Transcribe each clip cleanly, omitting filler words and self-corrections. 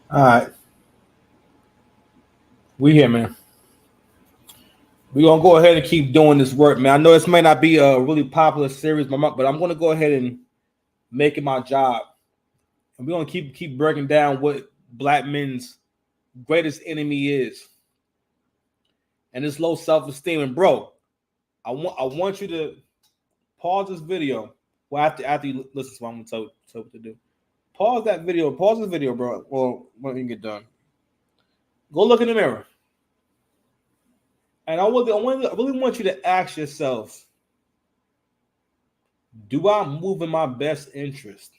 All right, we here, man. We're gonna go ahead and keep doing this work, man. I know this may not be a really popular series, but I'm gonna go ahead and make it my job. And we're gonna keep breaking down what black men's greatest enemy is, and it's low self-esteem. And bro, I want you to pause this video. Well, after you listen to what I'm gonna tell what to do. Pause that video. Pause this video, bro. Well, when you get done, go look in the mirror. And I really want you to ask yourself, do I move in my best interest?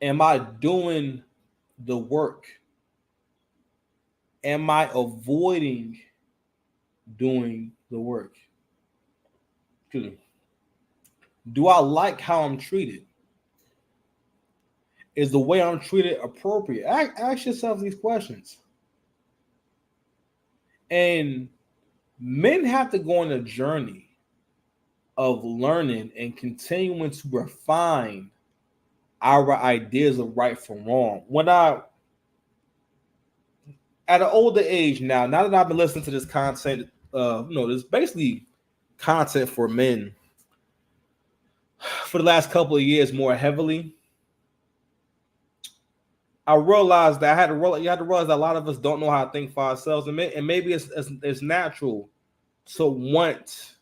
Am I doing the work? Am I avoiding doing the work? Excuse me. Do I like how I'm treated? Is the way I'm treated appropriate? Ask yourself these questions. And men have to go on a journey of learning and continuing to refine our ideas of right from wrong. When I, at an older age now that I've been listening to this content, there's basically content for men for the last couple of years more heavily. I realized that you had to realize that a lot of us don't know how to think for ourselves, and maybe it's natural to want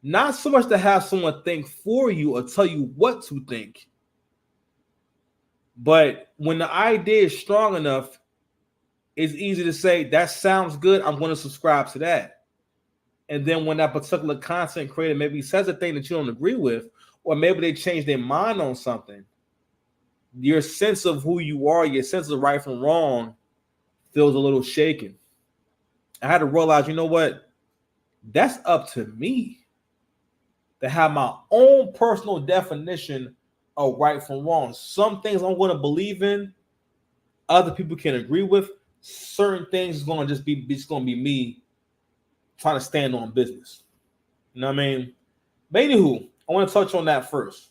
not so much to have someone think for you or tell you what to think, but when the idea is strong enough, it's easy to say that sounds good. I'm going to subscribe to that. And then when that particular content creator maybe says a thing that you don't agree with, or maybe they change their mind on something, your sense of who you are, your sense of right from wrong feels a little shaken. I had to realize, you know what? That's up to me to have my own personal definition of right from wrong. Some things I'm going to believe in, other people can agree with. Certain things is going to just be me trying to stand on business. You know what I mean? But anywho, I want to touch on that first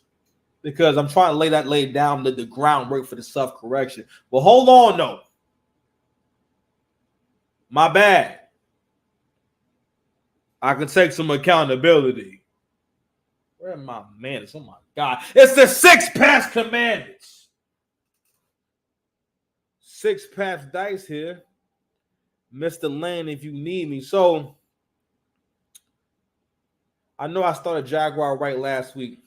because I'm trying to lay down the groundwork for the self-correction. But hold on, though. My bad. I can take some accountability. Where are my manners? Oh my God. It's the Six Paths Commandments. Six Paths Dice here. Mr. Lane, if you need me. So, I know I started Jaguar right last week.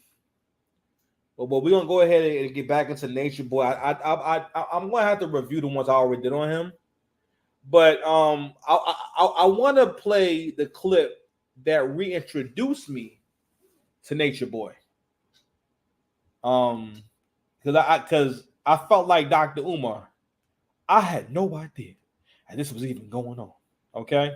But we're going to go ahead and get back into Nature Boy. I'm going to have to review the ones I already did on him. But I want to play the clip that reintroduced me to Nature Boy. Because I felt like Dr. Umar. I had no idea that this was even going on. Okay.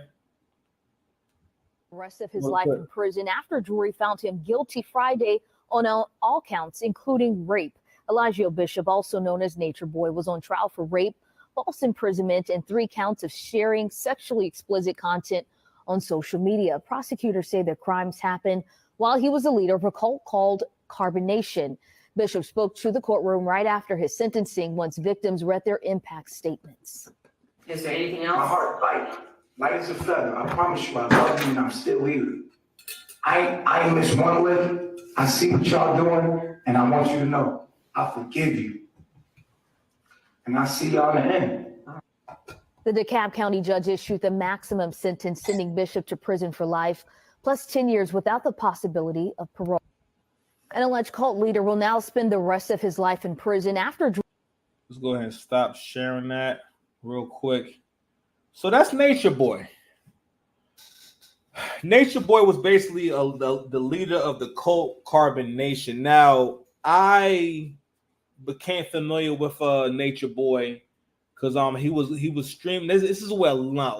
Rest of his life in prison after jury found him guilty Friday on all counts, including rape. Elijah Bishop, also known as Nature Boy, was on trial for rape, false imprisonment, and 3 counts of sharing sexually explicit content on social media. Prosecutors say the crimes happened while he was a leader of a cult called Carbonation. Bishop spoke to the courtroom right after his sentencing once victims read their impact statements. Is there anything else? My heart light as a feather. I promise you I love you and I'm still here. I ain't missed one lick. I see what y'all doing and I want you to know I forgive you. And I see y'all in the end. The DeKalb County judge issued the maximum sentence, sending Bishop to prison for life, plus 10 years without the possibility of parole. An alleged cult leader will now spend the rest of his life in prison after. Let's go ahead and stop sharing that real quick. So that's Nature Boy. Nature Boy was basically the leader of the cult Carbonation. Now, I became familiar with Nature Boy because he was streaming. This is where during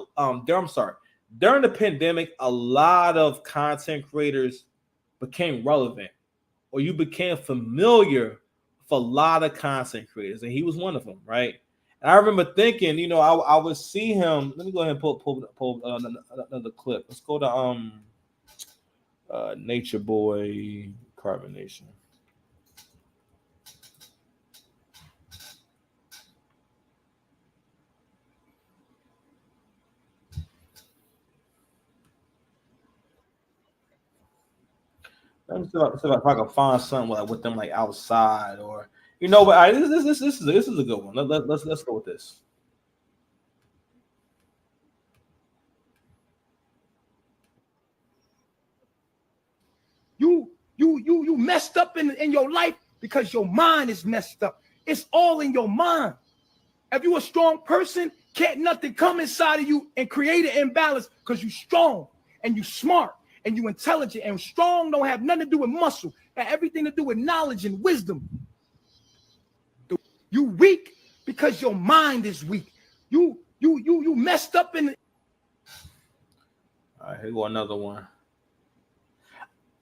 the pandemic, a lot of content creators became relevant, or you became familiar with a lot of content creators, and he was one of them, right? And I remember thinking, I would see him. Let me go ahead and pull another clip. Let's go to Nature Boy Carbonation. Let me see if I can find something like with them like outside or you know. But this is a good one. Let's go with this. You messed up in your life because your mind is messed up. It's all in your mind. If you're a strong person, can't nothing come inside of you and create an imbalance because you're strong and you smart and you intelligent, and strong don't have nothing to do with muscle, and everything to do with knowledge and wisdom. You weak because your mind is weak. You messed up in. All right, here go another one.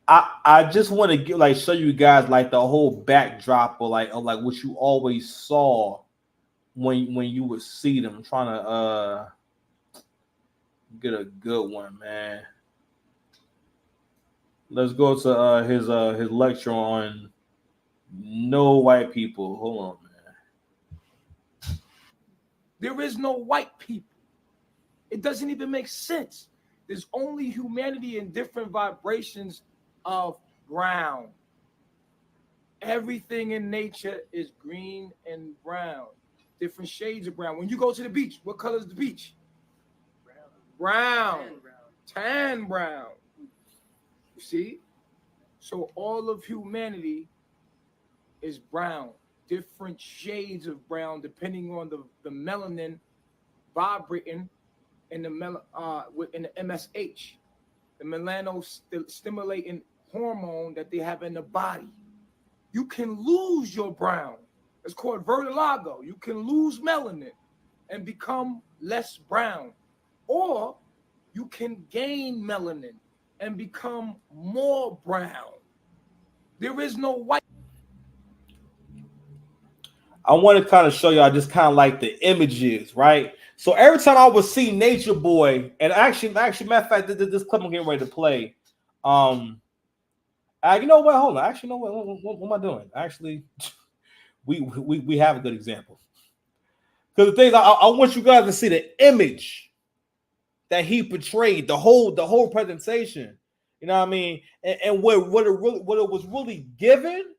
I just want to get like show you guys like the whole backdrop or like what you always saw when you would see them. I'm trying to get a good one, man. Let's go to his lecture on no white people. Hold on, man. There is no white people. It doesn't even make sense. There's only humanity in different vibrations of brown. Everything in nature is green and brown, different shades of brown. When you go to the beach, what color is the beach? Brown. Tan brown. You see? So all of humanity is brown, different shades of brown depending on the melanin vibrating in the MSH, the melano-stimulating hormone that they have in the body. You can lose your brown. It's called vertigo. You can lose melanin and become less brown. Or you can gain melanin and become more brown. There is no white. I want to kind of show you. I just kind of like the images, right? So every time I would see Nature Boy, and actually, matter of fact, this clip I'm getting ready to play. You know what? Hold on. Actually, you know what am I doing? Actually, we have a good example. Because the things I want you guys to see the image that he portrayed, the whole presentation. You know what I mean? And what it was really given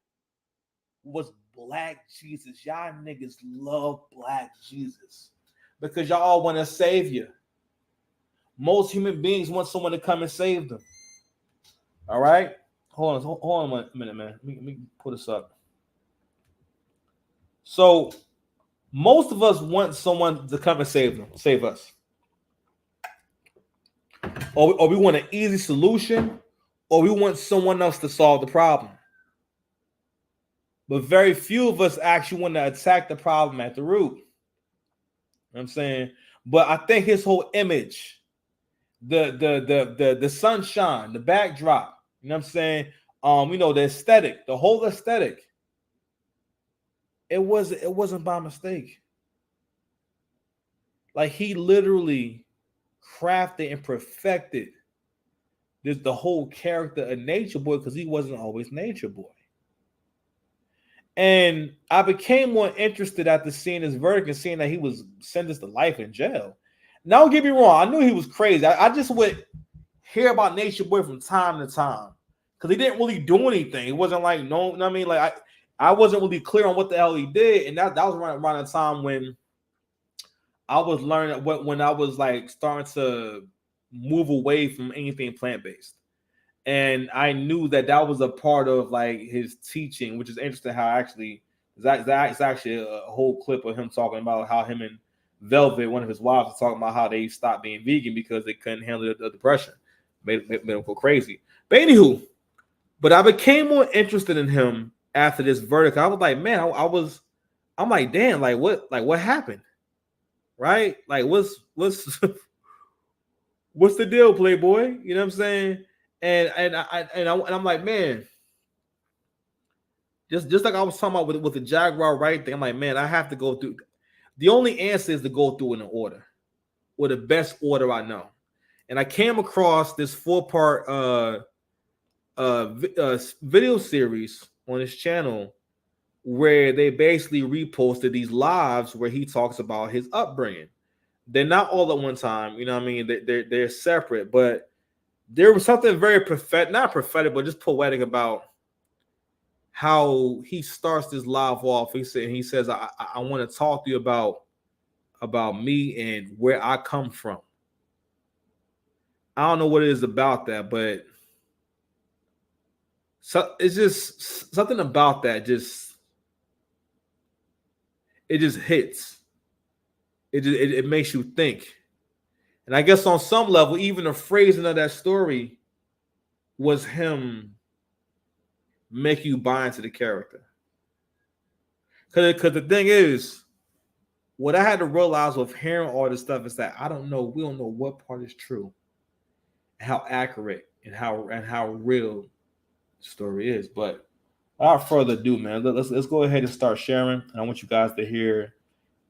was Black Jesus. Y'all niggas love Black Jesus because y'all want a savior. Most human beings want someone to come and save them. All right? Hold on a minute, man. Let me pull this up. So most of us want someone to come and save us. Or we want an easy solution, or we want someone else to solve the problem. But very few of us actually want to attack the problem at the root. You know what I'm saying? But I think his whole image, the sunshine, the backdrop, you know what I'm saying? The aesthetic, the whole aesthetic. It wasn't by mistake. Like he literally crafted and perfected the whole character of Nature Boy because he wasn't always Nature Boy. And I became more interested after seeing his verdict and seeing that he was sentenced to life in jail. Now, don't get me wrong. I knew he was crazy. I just would hear about Nature Boy from time to time because he didn't really do anything. It wasn't like, no, you know what I mean? Like, I wasn't really clear on what the hell he did. And that was around the time when I was learning when I was like starting to move away from anything plant-based. And I knew that was a part of like his teaching, which is interesting. How actually it's actually a whole clip of him talking about how him and Velvet, one of his wives, was talking about how they stopped being vegan because they couldn't handle the depression, made them go crazy. But anywho, I became more interested in him after this verdict. I was like, man, I'm like, damn, what happened, right? Like, what's what's the deal, Playboy? You know what I'm saying? And I'm like, man, just like I was talking about with the Jaguar right thing, I'm like, man, I have to go through. The only answer is to go through in an order, or the best order I know. And I came across this 4-part video series on his channel where they basically reposted these lives where he talks about his upbringing. They're not all at one time, you know what I mean? They're separate, but there was something very prophetic, not prophetic, but just poetic about how he starts this live off. He says, I want to talk to you about me and where I come from. I don't know what it is about that, but it's just something about that. It just hits. It makes you think. And I guess on some level, even the phrasing of that story was him making you buy into the character. Because the thing is, what I had to realize with hearing all this stuff is that we don't know what part is true, how accurate and how real the story is. But without further ado, man, let's go ahead and start sharing. And I want you guys to hear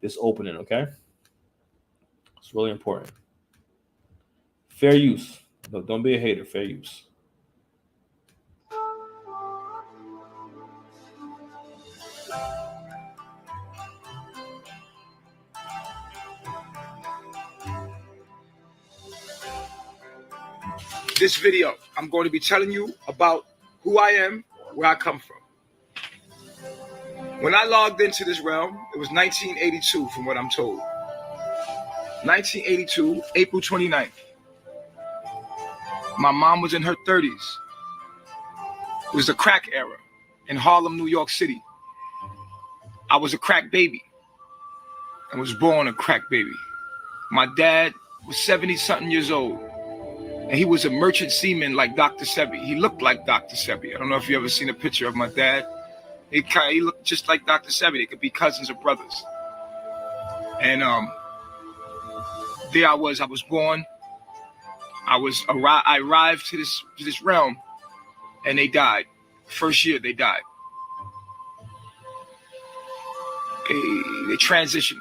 this opening, okay? It's really important. Fair use. No, don't be a hater. Fair use. This video, I'm going to be telling you about who I am, where I come from. When I logged into this realm, it was 1982 from what I'm told. 1982, April 29th. My mom was in her 30s. It was the crack era in Harlem, New York City. I was a crack baby and was born a crack baby. My dad was 70-something years old, and he was a merchant seaman like Dr. Sebi. He looked like Dr. Sebi. I don't know if you ever seen a picture of my dad. He looked just like Dr. Sebi. They could be cousins or brothers. And there I was born. I arrived to this realm, and they died. First year they died. They transitioned.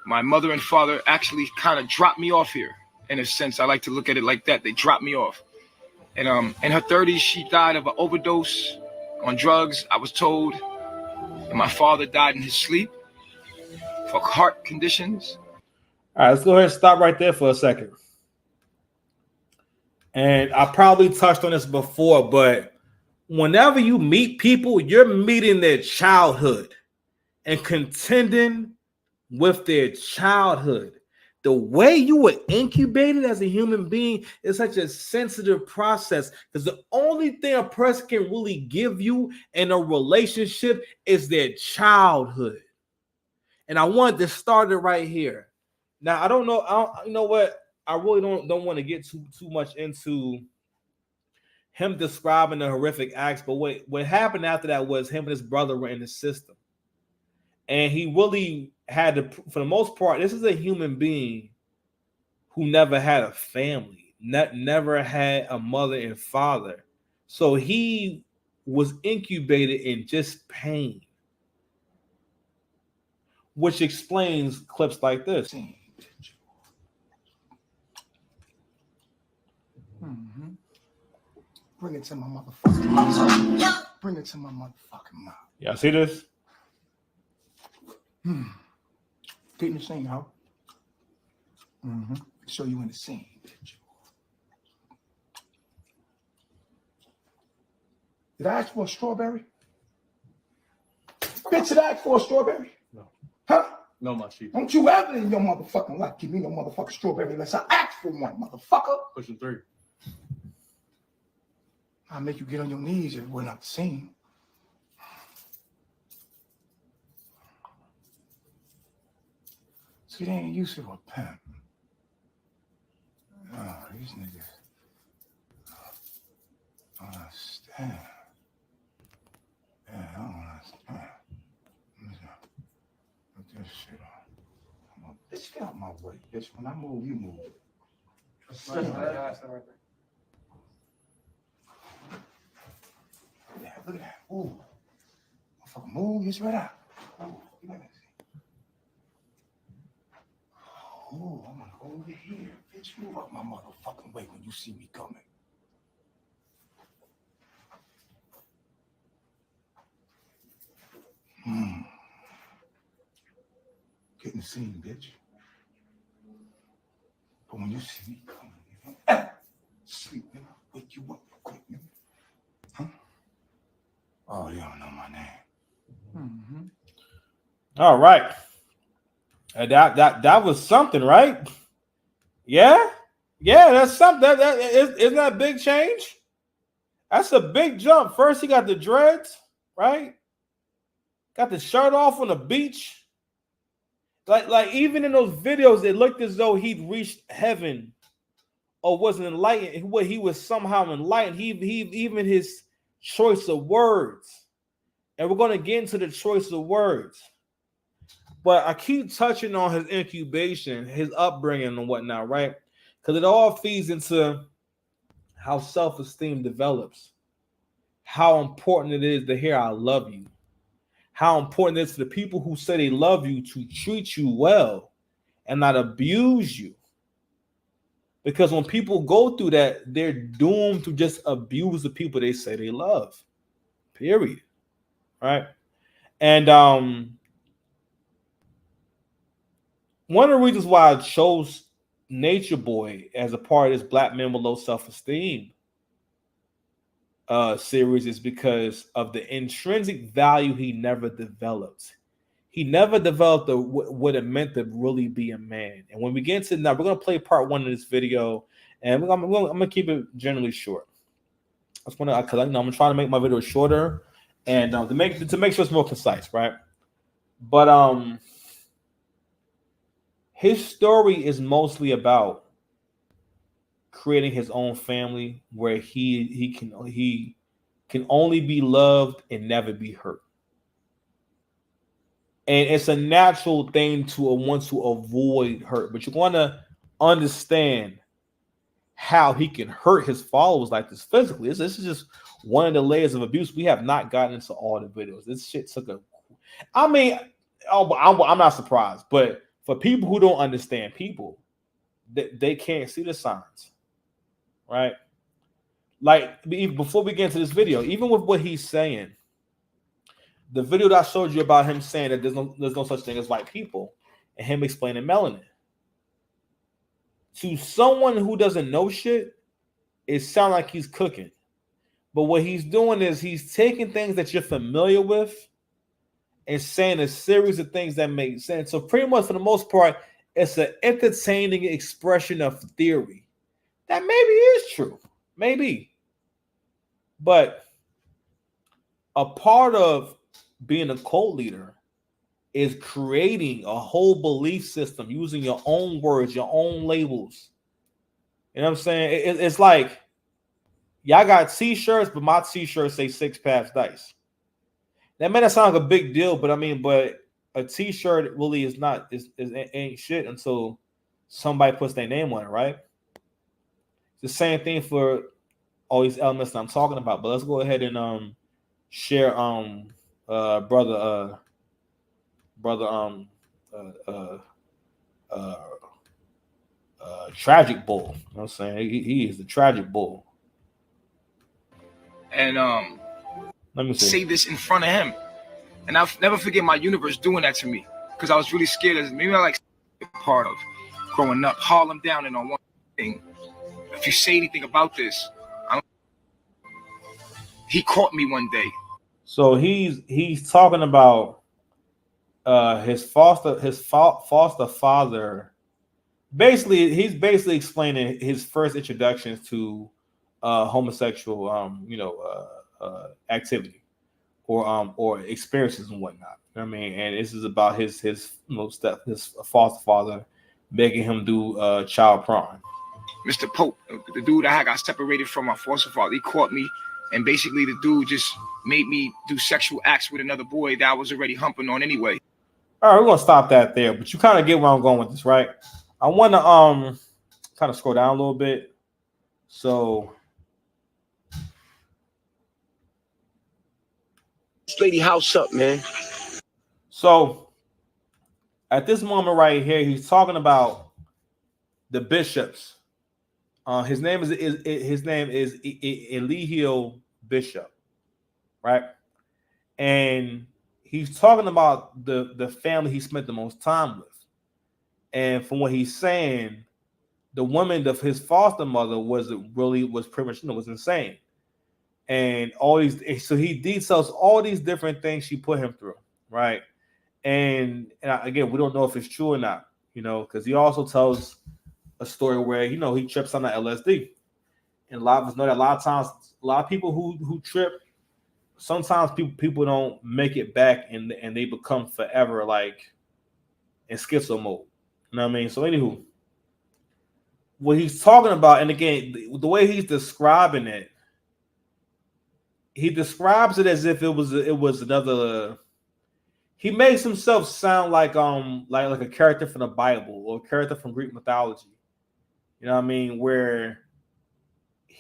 My mother and father actually kind of dropped me off here. In a sense, I like to look at it like that. They dropped me off. And in her 30s, she died of an overdose on drugs, I was told. And my father died in his sleep for heart conditions. All right, let's go ahead and stop right there for a second. And I probably touched on this before, but whenever you meet people, you're meeting their childhood and contending with their childhood. The way you were incubated as a human being is such a sensitive process, because the only thing a person can really give you in a relationship is their childhood. And I wanted to start it right here. Now, I don't know. You know what? I really don't want to get too much into him describing the horrific acts. But what happened after that was him and his brother were in the system. And he really had to, for the most part, this is a human being who never had a family, never had a mother and father. So he was incubated in just pain, which explains clips like this. Mm-hmm. Bring it to my motherfucking mouth. Bring it to my motherfucking mouth. Y'all see this? Get in the scene, ho. Show you in the scene, bitch. Did I ask for a strawberry? Bitch, did I ask for a strawberry? No. Huh? No, my chief. Don't you ever in your motherfucking life give me no motherfucking strawberry unless I ask for one, motherfucker. Pushing 3. I'll make you get on your knees if we're not the same. See, they ain't used to a pimp. Oh, these niggas. I don't understand. Yeah, I don't understand. Put this shit on. Come on, bitch, get out my way, bitch. When I move, you move. Yeah, look at that. Ooh. Motherfucker, move, it's right out. Ooh, look at that. Ooh, I'm gonna go over here. Bitch, move up my motherfucking way when you see me coming. Get in the scene, bitch. But when you see me coming, sleep, nigga. Wake you up real quick, nigga. Huh? Oh, you don't know my name. Mm-hmm. All right. That was something, right? Yeah, that's something. Isn't that a big change? That's a big jump. First, he got the dreads, right? Got the shirt off on the beach. Like even in those videos, it looked as though he'd reached heaven or wasn't enlightened. What he was somehow enlightened. He even his choice of words, and we're going to get into the choice of words. But I keep touching on his incubation, his upbringing, and whatnot, right? Because it all feeds into how self-esteem develops, how important it is to hear "I love you," how important it is to the people who say they love you to treat you well and not abuse you. Because when people go through that, they're doomed to just abuse the people they say they love. Period. Right? And one of the reasons why I chose Nature Boy as a part of this Black Men with Low Self-Esteem series is because of the intrinsic value he never developed. He never developed what it meant to really be a man. And when we get into now, we're going to play part 1 of this video, and I'm going to keep it generally short. I just want to, because I'm trying to make my video shorter and to make sure it's more concise, right? But his story is mostly about creating his own family where he can only be loved and never be hurt. And it's a natural thing to want to avoid hurt, but you want to understand how he can hurt his followers like this physically. This is just one of the layers of abuse. We have not gotten into all the videos. This shit took a. I mean, I'm not surprised, but for people who don't understand people, they can't see the signs, right? Like before we get into this video, even with what he's saying. The video that I showed you about him saying that there's no such thing as white people and him explaining melanin. To someone who doesn't know shit, it sounds like he's cooking. But what he's doing is he's taking things that you're familiar with and saying a series of things that make sense. So pretty much for the most part, it's an entertaining expression of theory. That maybe is true. Maybe. But a part of being a cult leader is creating a whole belief system using your own words, your own labels. You know what I'm saying? It's like, y'all got t-shirts, but my t-shirts say 6 pass dice. That may not sound like a big deal, but a t-shirt really is not, ain't shit until somebody puts their name on it, right? It's the same thing for all these elements that I'm talking about. But let's go ahead and share Tragic Bull. You know what I'm saying? He is the Tragic Bull. And Let me say this in front of him. And I'll never forget my universe doing that to me. Because I was really scared of maybe I like part of growing up, Harlem down and on one thing. If you say anything about this, he caught me one day. So he's talking about his foster father. Basically, he's basically explaining his first introductions to homosexual activity or experiences and whatnot. You know what I mean? And this is about his foster father making him do child porn. Mr. Pope, the dude I got separated from my foster father, he caught me, and basically the dude just made me do sexual acts with another boy that I was already humping on anyway. All right, we're gonna stop that there, but you kind of get where I'm going with this, right? I want to kind of scroll down a little bit. So this lady house up, man. So at this moment right here, he's talking about the bishops. His name is Elihu Bishop, right? And he's talking about the family he spent the most time with. And from what he's saying, the woman of his foster mother was pretty much, was insane. And so he details all these different things she put him through, right? Again, we don't know if it's true or not, because he also tells a story where he trips on the LSD, and a lot of us know that a lot of times, a lot of people who trip, sometimes people don't make it back, and they become forever like in schizo mode. You know what I mean? So anywho, what he's talking about, and again, the way he's describing it, he describes it as if it was another. He makes himself sound like a character from the Bible or a character from Greek mythology. You know what I mean? Where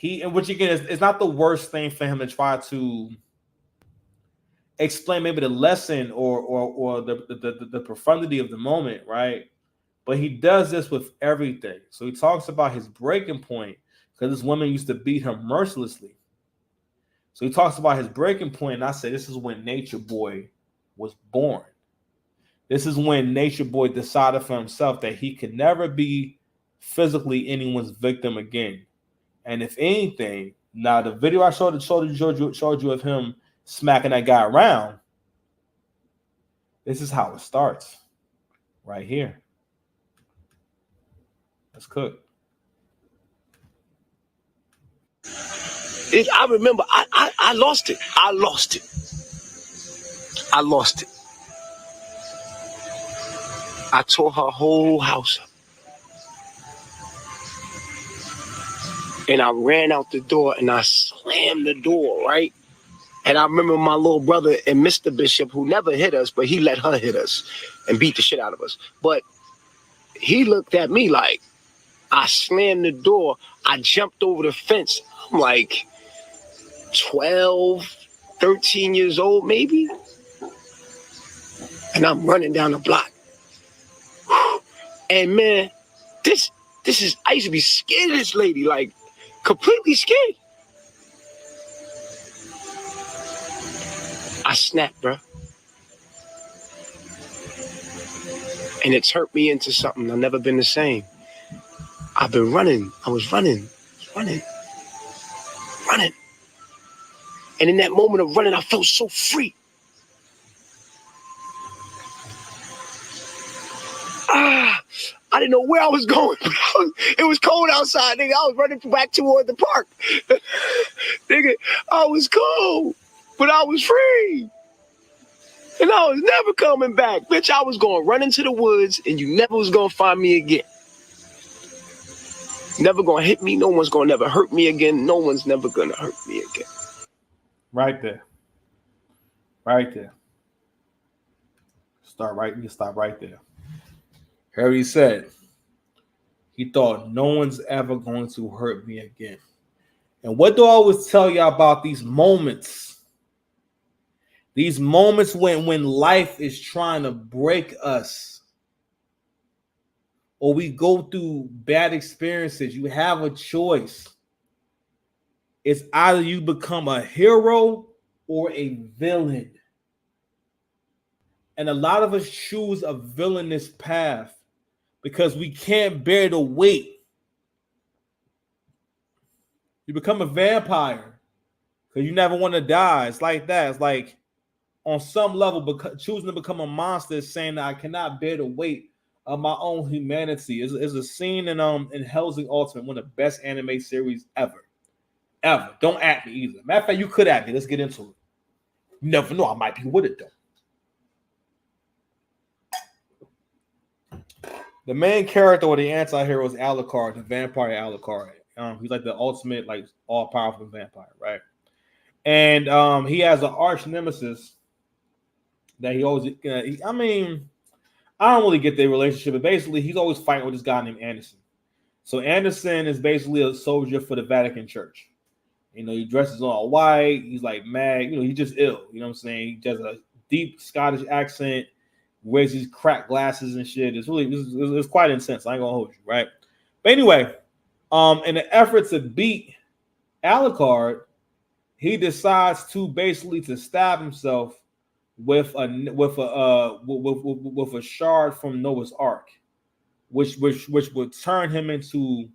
which again is not the worst thing for him to try to explain maybe the lesson or the profundity of the moment, right? But he does this with everything. So he talks about his breaking point because this woman used to beat him mercilessly. So he talks about his breaking point, and I say this is when Nature Boy was born. This is when Nature Boy decided for himself that he could never be physically anyone's victim again. And if anything, now the video I showed you of him smacking that guy around, this is how it starts. Right here. Let's cook. I remember I lost it. I lost it. I tore her whole house up. And I ran out the door and I slammed the door, right? And I remember my little brother and Mr. Bishop, who never hit us, but he let her hit us and beat the shit out of us. But he looked at me like, I slammed the door. I jumped over the fence. I'm like 12, 13 years old, maybe. And I'm running down the block. And man, this is, I used to be scared of this lady, like completely scared. I snapped, bro. And it turned me into something. I've never been the same. I've been running. I was running. And in that moment of running, I felt so free. I didn't know where I was going. It was cold outside, nigga. I was running back toward the park. Nigga, I was cold, but I was free. And I was never coming back. Bitch, I was going to run into the woods, and you never was going to find me again. Never going to hit me. No one's going to never hurt me again. No one's never going to hurt me again. Right there. Right there. You can stop right there. Harry said, he thought no one's ever going to hurt me again. And what do I always tell y'all about these moments? These moments when life is trying to break us, or we go through bad experiences, you have a choice. It's either you become a hero or a villain. And a lot of us choose a villainous path because we can't bear the weight. You become a vampire because you never want to die. It's like that. It's like on some level, choosing to become a monster is saying that I cannot bear the weight of my own humanity. It's a scene in Hellsing Ultimate, one of the best anime series ever. Ever. Don't at me either. Matter of fact, you could at me. Let's get into it. You never know. I might be with it though. The main character or the anti-hero is Alucard, the vampire Alucard. He's like the ultimate, like all-powerful vampire, right? And he has an arch nemesis that he always. I mean, I don't really get their relationship, but basically, he's always fighting with this guy named Anderson. So Anderson is basically a soldier for the Vatican Church. You know, he dresses all white. He's like mad. You know, he's just ill. You know what I'm saying? He does a deep Scottish accent. Wears these cracked glasses and shit. It's quite intense. I ain't gonna hold you, right? But anyway, in the effort to beat Alucard, he decides to basically to stab himself with a shard from Noah's Ark, which would turn him into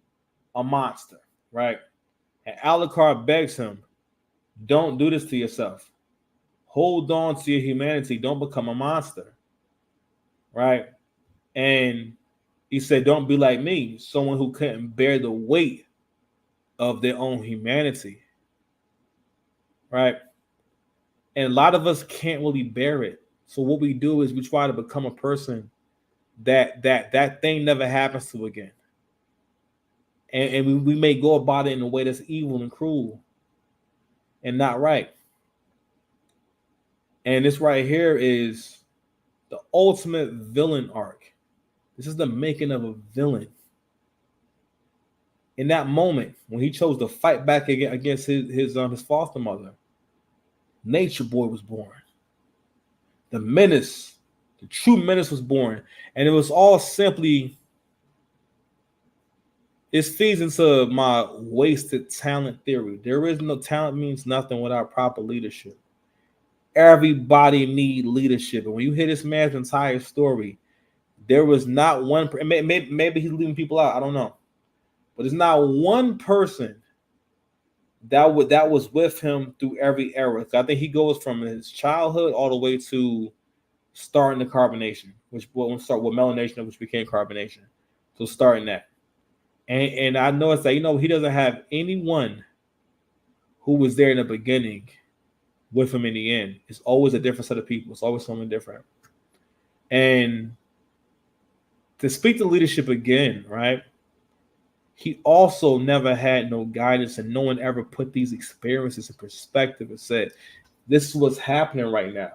a monster, right? And Alucard begs him, don't do this to yourself. Hold on to your humanity. Don't become a monster, right? And he said, don't be like me, someone who couldn't bear the weight of their own humanity, right? And a lot of us can't really bear it. So what we do is we try to become a person that thing never happens to again. And we may go about it in a way that's evil and cruel and not right. And this right here is the ultimate villain arc. This is the making of a villain. In that moment, when he chose to fight back against his foster mother, Nature Boy was born. The menace, the true menace was born. And it was all simply, it feeds into my wasted talent theory. There is no talent means nothing without proper leadership. Everybody need leadership. And when you hear this man's entire story, there was not one, maybe he's leaving people out, I don't know. But there's not one person that was with him through every era. I think he goes from his childhood all the way to starting the carbonation, which will start with melanation, which became carbonation. So starting that. And I noticed that, he doesn't have anyone who was there in the beginning with him in the end. It's always a different set of people. It's always something different. And to speak to leadership again, right? He also never had no guidance, and no one ever put these experiences in perspective and said, this is what's happening right now.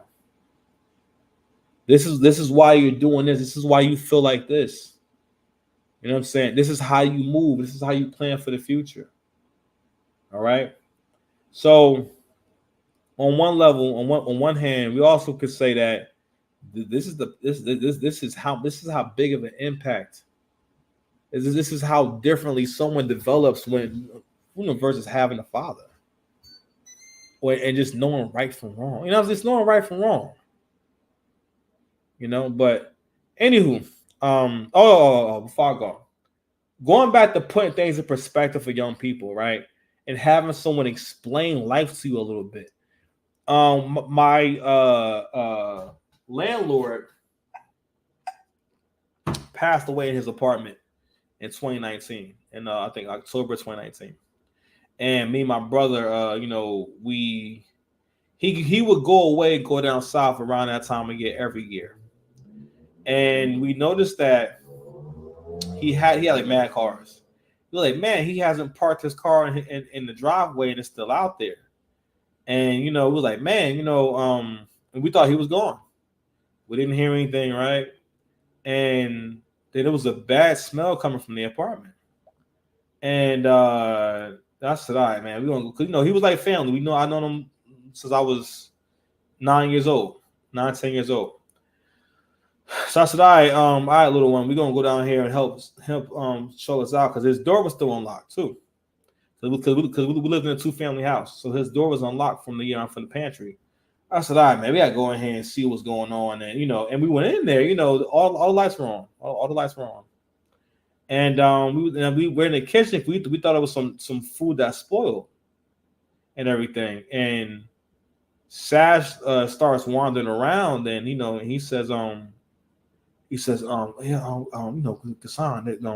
This is why you're doing this. This is why you feel like this. You know what I'm saying? This is how you move. This is how you plan for the future. All right. So on one level, on one hand, we also could say that this is how big of an impact. This is how differently someone develops when versus having a father, and just knowing right from wrong. Just knowing right from wrong. But anywho, before I go, going back to putting things in perspective for young people, right, and having someone explain life to you a little bit. My landlord passed away in his apartment in 2019, and I think October 2019. And me and my brother, he would go down south around that time of year every year. And we noticed that he had like mad cars. We were like, man, he hasn't parked his car in the driveway and it's still out there. And we was like, man, and we thought he was gone. We didn't hear anything, right? And then there was a bad smell coming from the apartment. And I said, all right, man, we're gonna, because he was like family. I known him since I was 10 years old. So I said, all right, little one, we're gonna go down here and help show us out, because his door was still unlocked too. Because we lived in a 2-family house, so his door was unlocked from the pantry. I said, all right, man, we gotta go in here and see what's going on, and and we went in there, all the lights were on, all the lights were on, and we were in the kitchen. We thought it was some food that spoiled and everything, and Sash starts wandering around, and he says, Kassan,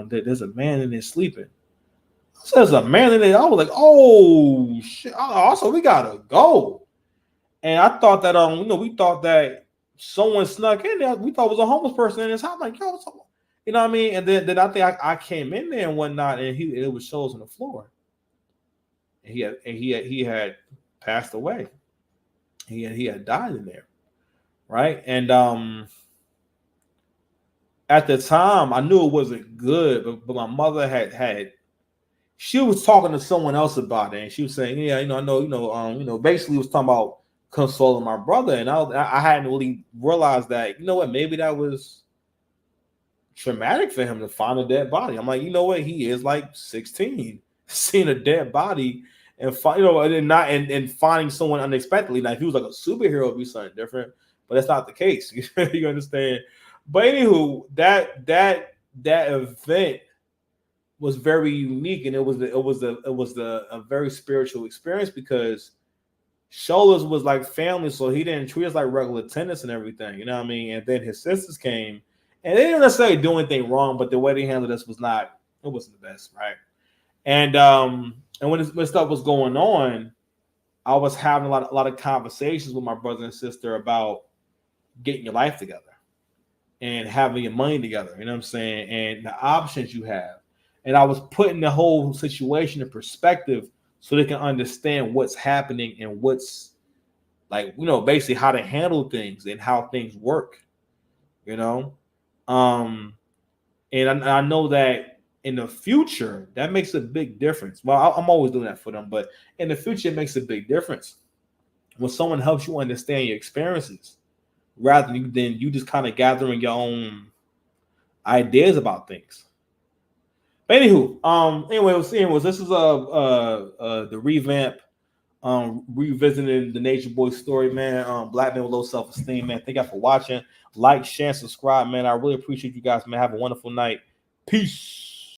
there's a man in there sleeping. Says a man in there. I was like, oh shit! Also, we gotta go. And I thought that we thought that someone snuck in there. We thought it was a homeless person in his house. I'm like, yo, you know what I mean? And then I think I came in there and whatnot, and it was shows on the floor. And he had passed away. He had died in there, right? And at the time, I knew it wasn't good, but my mother had. She was talking to someone else about it, and she was saying, "Yeah, I know, basically was talking about consoling my brother." And I hadn't really realized that, maybe that was traumatic for him to find a dead body. I'm like, he is like 16, seeing a dead body and and finding someone unexpectedly. Now, if he was like a superhero, it'd be something different, but that's not the case. You understand? But anywho, that that event was very unique, and it was a very spiritual experience because Shoulders was like family, so he didn't treat us like regular tenants and everything, you know what I mean? And then his sisters came, and they didn't necessarily do anything wrong, but the way they handled us wasn't the best, right? And when stuff was going on, I was having a lot of conversations with my brother and sister about getting your life together and having your money together, you know what I'm saying? And the options you have. And I was putting the whole situation in perspective so they can understand what's happening and what's like, basically how to handle things and how things work, you know? And I know that in the future, that makes a big difference. Well, I'm always doing that for them, but in the future, it makes a big difference when someone helps you understand your experiences rather than you just kind of gathering your own ideas about things. But anywho, anyways, this is the revamp, revisiting the Nature Boy story, man. Black man with low self-esteem, man. Thank you for watching. Like, share, subscribe, man. I really appreciate you guys, man. Have a wonderful night. Peace.